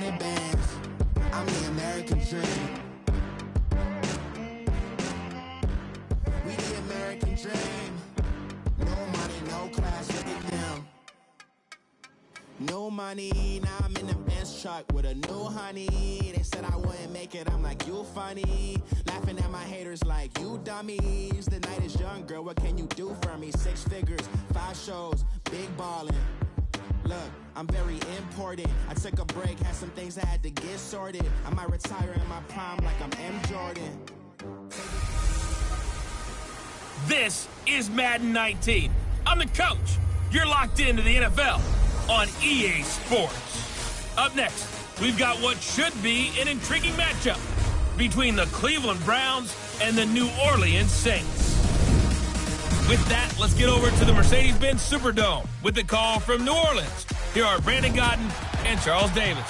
100 bands. I'm the American dream. We the American dream. No money, no class, look at them. No money, now I'm in the Benz truck with a new honey. They said I wouldn't make it, I'm like, you funny. Laughing at my haters like, you dummies. The night is young, girl, what can you do for me? 6 figures, 5 shows, big ballin'. Look, I'm very important. I took a break, had some things I had to get sorted. I might retire in my prime like I'm M. Jordan. This is Madden 19. I'm the coach. You're locked into the NFL on EA Sports. Up next, we've got what should be an intriguing matchup between the Cleveland Browns and the New Orleans Saints. With that, let's get over to the Mercedes-Benz Superdome with the call from New Orleans. Here are Brandon Godden and Charles Davis.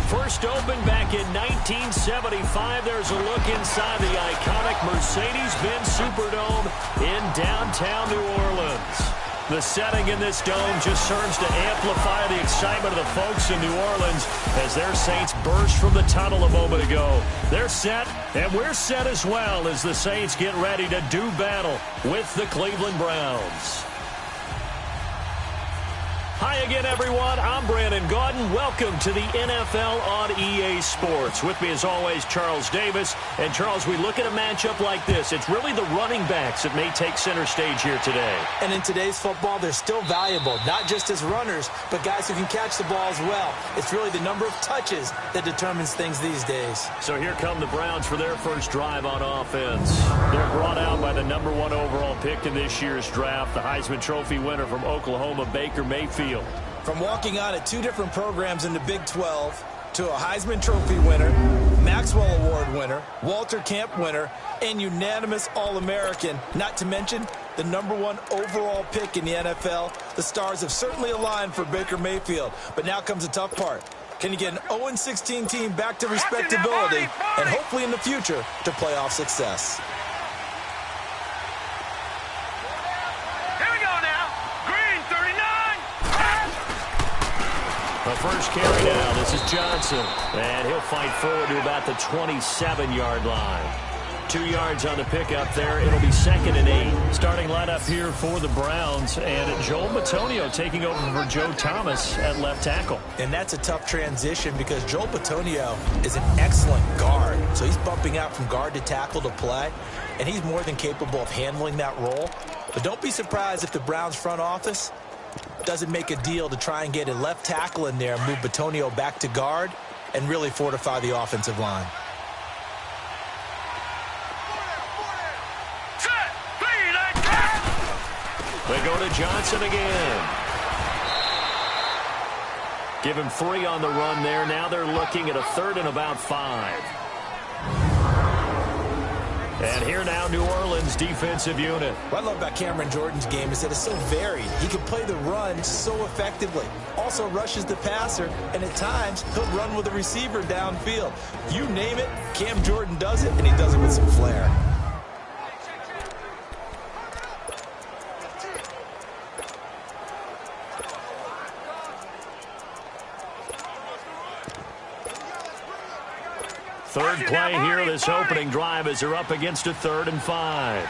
First opened back in 1975. There's a look inside the iconic Mercedes-Benz Superdome in downtown New Orleans. The setting in this dome just serves to amplify the excitement of the folks in New Orleans as their Saints burst from the tunnel a moment ago. They're set, and we're set as well as the Saints get ready to do battle with the Cleveland Browns. Hi again, everyone. I'm Brandon Godden. Welcome to the NFL on EA Sports. With me, as always, Charles Davis. And, Charles, we look at a matchup like this. It's really the running backs that may take center stage here today. And in today's football, they're still valuable, not just as runners, but guys who can catch the ball as well. It's really the number of touches that determines things these days. So here come the Browns for their first drive on offense. They're brought out by the number 1 overall pick in this year's draft, the Heisman Trophy winner from Oklahoma, Baker Mayfield. From walking on at 2 different programs in the Big 12 to a Heisman Trophy winner, Maxwell Award winner, Walter Camp winner, and unanimous All-American, not to mention the number 1 overall pick in the NFL, the stars have certainly aligned for Baker Mayfield. But now comes the tough part. Can you get an 0-16 team back to respectability and hopefully in the future to playoff success? The first carry now, this is Johnson, and he'll fight forward to about the 27-yard line. 2 yards on the pickup there. It'll be 2nd and 8. Starting lineup here for the Browns, and Joel Bitonio taking over for Joe Thomas at left tackle. And that's a tough transition because Joel Bitonio is an excellent guard. So he's bumping out from guard to tackle to play, and he's more than capable of handling that role. But don't be surprised if the Browns front office doesn't make a deal to try and get a left tackle in there and move Bitonio back to guard and really fortify the offensive line. They go to Johnson again. Give him 3 on the run there. Now they're looking at a 3rd and about 5. And here now, New Orleans defensive unit. What I love about Cameron Jordan's game is that it's so varied. He can play the run so effectively. Also rushes the passer, and at times, he'll run with a receiver downfield. You name it, Cam Jordan does it, and he does it with some flair. Third play here, this opening drive, as they're up against a 3rd and 5.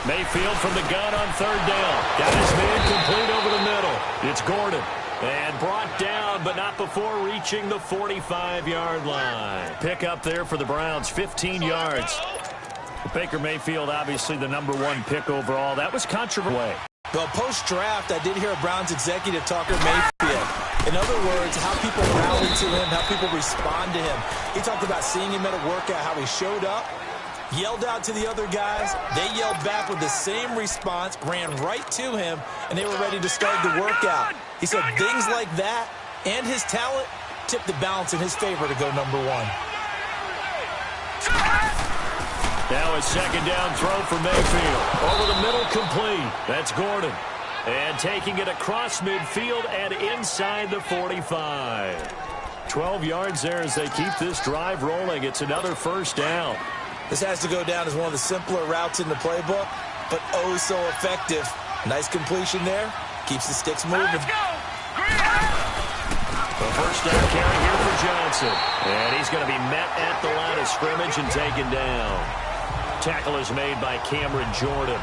Mayfield from the gun on 3rd down. Got his man complete over the middle. It's Gordon. And brought down, but not before reaching the 45-yard line. Pick up there for the Browns, 15 yards. Baker Mayfield, obviously the number 1 pick overall. That was controversial. Well, post-draft, I did hear a Browns executive talker Mayfield. In other words, how people rallied to him, how people respond to him. He talked about seeing him at a workout, how he showed up, yelled out to the other guys. They yelled back with the same response, ran right to him, and they were ready to start the workout. He said things like that and his talent tipped the balance in his favor to go number 1. Now a 2nd down throw for Mayfield. Over the middle, complete. That's Gordon. And taking it across midfield and inside the 45. 12 yards there as they keep this drive rolling. It's another 1st down. This has to go down as one of the simpler routes in the playbook, but oh so effective. Nice completion there. Keeps the sticks moving. The first down carry here for Johnson. And he's going to be met at the line of scrimmage and taken down. Tackle is made by Cameron Jordan.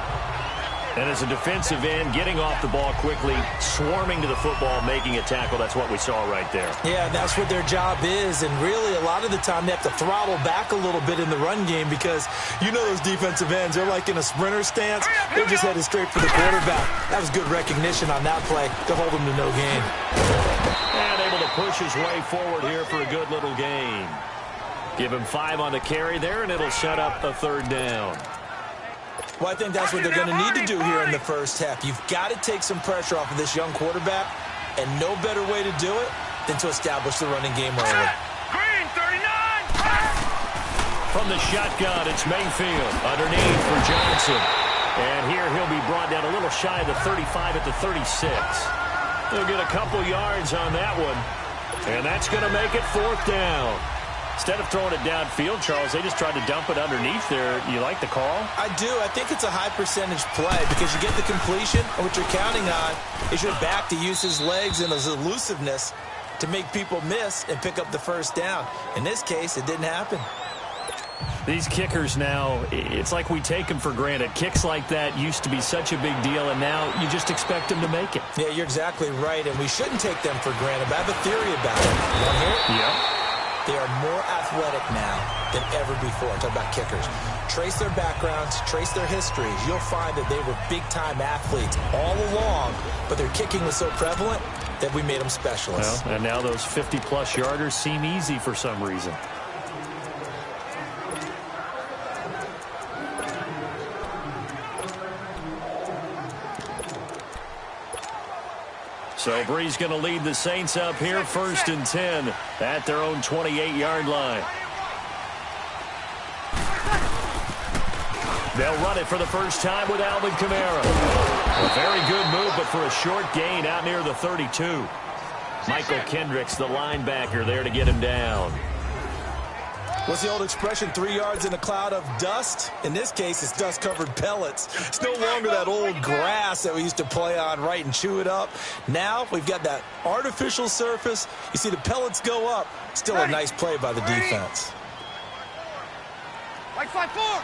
And as a defensive end, getting off the ball quickly, swarming to the football, making a tackle, that's what we saw right there. Yeah, that's what their job is. And really, a lot of the time, they have to throttle back a little bit in the run game because you know those defensive ends, they're like in a sprinter stance. They're just headed straight for the quarterback. That was good recognition on that play to hold them to no gain. And able to push his way forward here for a good little gain. Give him 5 on the carry there, and it'll set up a third down. Well, I think that's what they're going to need to do here in the first half. You've got to take some pressure off of this young quarterback, and no better way to do it than to establish the running game early. Green, 39! From the shotgun, it's Mayfield underneath for Johnson. And here he'll be brought down a little shy of the 35 at the 36. He'll get a couple yards on that one, and that's going to make it 4th down. Instead of throwing it downfield, Charles, they just tried to dump it underneath there. You like the call? I do. I think it's a high percentage play because you get the completion, and what you're counting on is your back to use his legs and his elusiveness to make people miss and pick up the first down. In this case, it didn't happen. These kickers now, it's like we take them for granted. Kicks like that used to be such a big deal, and now you just expect them to make it. Yeah, you're exactly right, and we shouldn't take them for granted. But I have a theory about it. You want to hear it? Yeah. They are more athletic now than ever before. I'm talking about kickers. Trace their backgrounds, trace their histories. You'll find that they were big-time athletes all along, but their kicking was so prevalent that we made them specialists. Well, and now those 50-plus yarders seem easy for some reason. So Bree's going to lead the Saints up here, 1st and 10 at their own 28-yard line. They'll run it for the first time with Alvin Kamara. A very good move, but for a short gain out near the 32. Michael Kendricks, the linebacker, there to get him down. What's the old expression, 3 yards in a cloud of dust? In this case, it's dust-covered pellets. It's no longer that old grass that we used to play on, right, and chew it up. Now we've got that artificial surface. You see the pellets go up. Still a nice play by the defense. Like 5-4.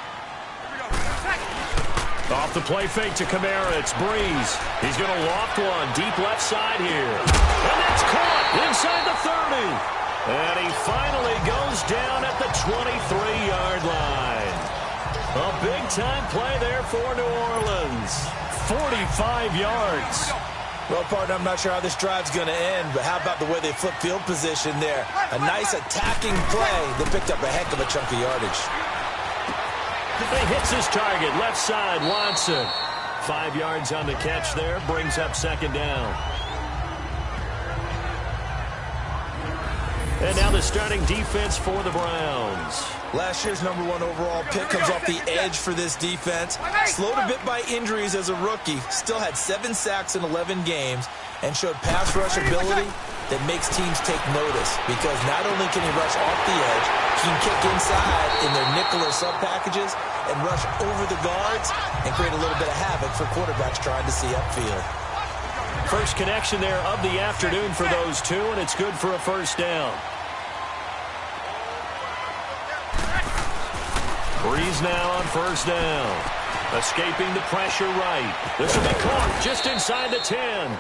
Off the play fake to Kamara, it's Breeze. He's going to loft one deep left side here. And that's caught inside the 30. And he finally goes down at the 23-yard line. A big-time play there for New Orleans. 45 yards. Well, partner, I'm not sure how this drive's going to end, but how about the way they flip field position there? A nice attacking play that picked up a heck of a chunk of yardage. He hits his target, left side, Watson. 5 yards on the catch there, brings up 2nd down. And now the starting defense for the Browns. Last year's #1 overall pick comes off the edge for this defense. Slowed a bit by injuries as a rookie. Still had 7 sacks in 11 games and showed pass rush ability that makes teams take notice because not only can he rush off the edge, he can kick inside in their nickel or sub packages and rush over the guards and create a little bit of havoc for quarterbacks trying to see upfield. First connection there of the afternoon for those two, and it's good for a first down. Breeze now on first down. Escaping the pressure right. This will be caught just inside the 10.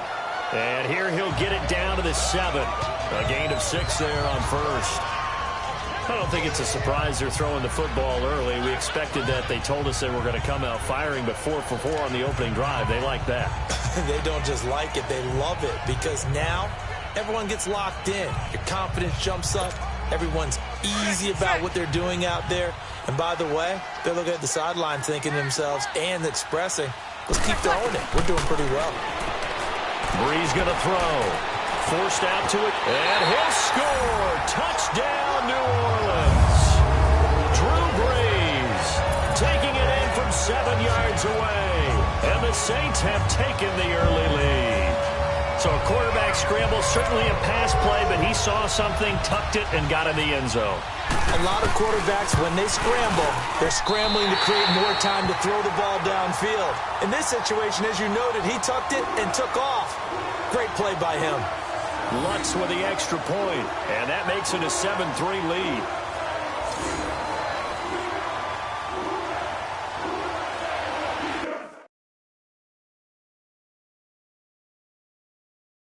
And here he'll get it down to the 7. A gain of 6 there on first. I don't think it's a surprise they're throwing the football early. We expected that. They told us they were going to come out firing, but 4 for 4 on the opening drive. They like that. They don't just like it, they love it because now everyone gets locked in. Your confidence jumps up. Everyone's easy about what they're doing out there. And by the way, they're looking at the sideline thinking to themselves and expressing, let's keep throwing it. We're doing pretty well. Breeze going to throw. Forced out to it, and he'll score. Touchdown, New Orleans. Drew Brees taking it in from 7 yards away. And the Saints have taken the early lead. So a quarterback scramble, certainly a pass play, but he saw something, tucked it, and got in the end zone. A lot of quarterbacks, when they scramble, they're scrambling to create more time to throw the ball downfield. In this situation, as you noted, he tucked it and took off. Great play by him. Lutz with the extra point, and that makes it a 7-3 lead.